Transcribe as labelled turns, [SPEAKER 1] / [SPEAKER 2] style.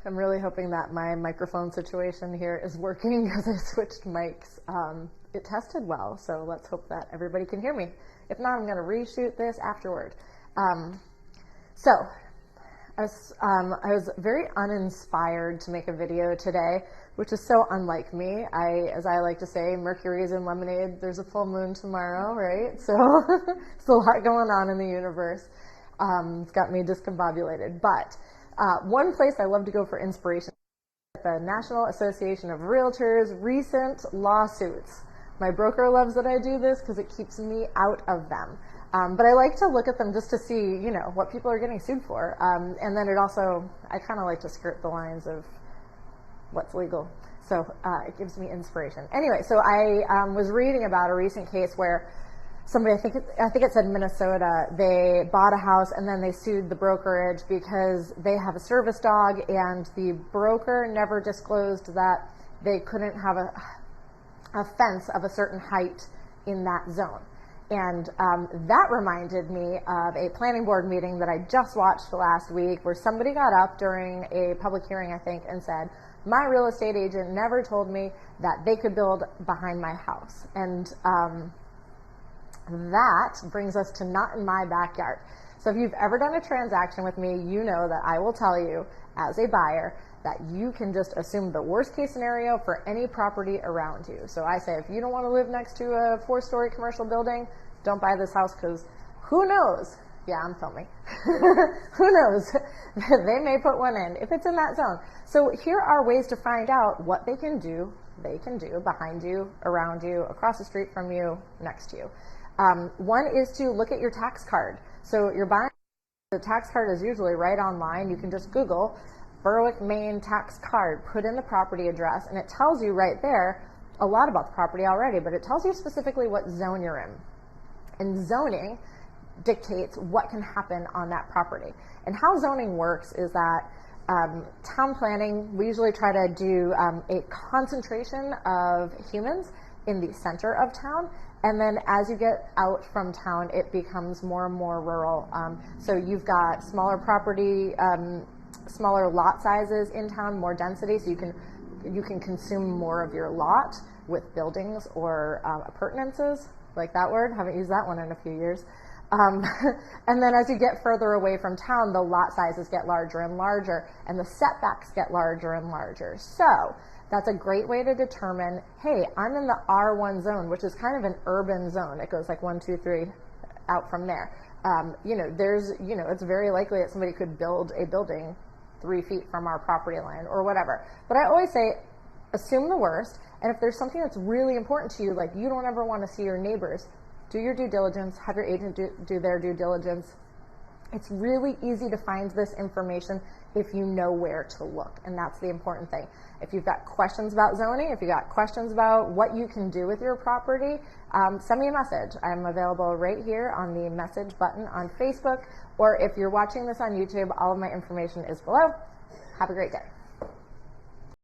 [SPEAKER 1] I'm really hoping that my microphone situation here is working because I switched mics. It tested well, so let's hope that everybody can hear me. If not, I'm going to reshoot this afterward. So I was very uninspired to make a video today, which is so unlike me. As I like to say, Mercury is in lemonade. There's a full moon tomorrow, right? So there's a lot going on in the universe. It's got me discombobulated. But one place I love to go for inspiration is the National Association of Realtors' recent lawsuits. My broker loves that I do this because it keeps me out of them. But I like to look at them just to see, what people are getting sued for. And then I kind of like to skirt the lines of what's legal. So it gives me inspiration. Anyway, so I was reading about a recent case where somebody, I think it said Minnesota, they bought a house and then they sued the brokerage because they have a service dog and the broker never disclosed that they couldn't have a fence of a certain height in that zone. And that reminded me of a planning board meeting that I just watched last week where somebody got up during a public hearing, I think, and said, my real estate agent never told me that they could build behind my house. And that brings us to not in my backyard. So if you've ever done a transaction with me, you know that I will tell you as a buyer that you can just assume the worst case scenario for any property around you. So I say, if you don't want to live next to a 4-story commercial building, don't buy this house because who knows? Yeah, I'm filming. Who knows? They may put one in if it's in that zone. So here are ways to find out what they can do behind you, around you, across the street from you, next to you. One is to look at your tax card. So you're buying, the tax card is usually right online. You can just Google Berwick, Maine tax card, put in the property address, and it tells you right there a lot about the property already, but it tells you specifically what zone you're in. And zoning dictates what can happen on that property. And how zoning works is that town planning, we usually try to do a concentration of humans in the center of town, and then as you get out from town, it becomes more and more rural. So you've got smaller property, smaller lot sizes in town, more density, so you can consume more of your lot with buildings or appurtenances, like that word. Haven't used that one in a few years. And then as you get further away from town, the lot sizes get larger and larger, and the setbacks get larger and larger. So that's a great way to determine, hey, I'm in the R1 zone, which is kind of an urban zone. It goes like 1, 2, 3 out from there. It's very likely that somebody could build a building 3 feet from our property line or whatever. But I always say, assume the worst, and if there's something that's really important to you, like you don't ever want to see your neighbors, do your due diligence, have your agent do their due diligence. It's really easy to find this information if you know where to look, and that's the important thing. If you've got questions about zoning, if you've got questions about what you can do with your property, send me a message. I'm available right here on the message button on Facebook, or if you're watching this on YouTube, all of my information is below. Have a great day.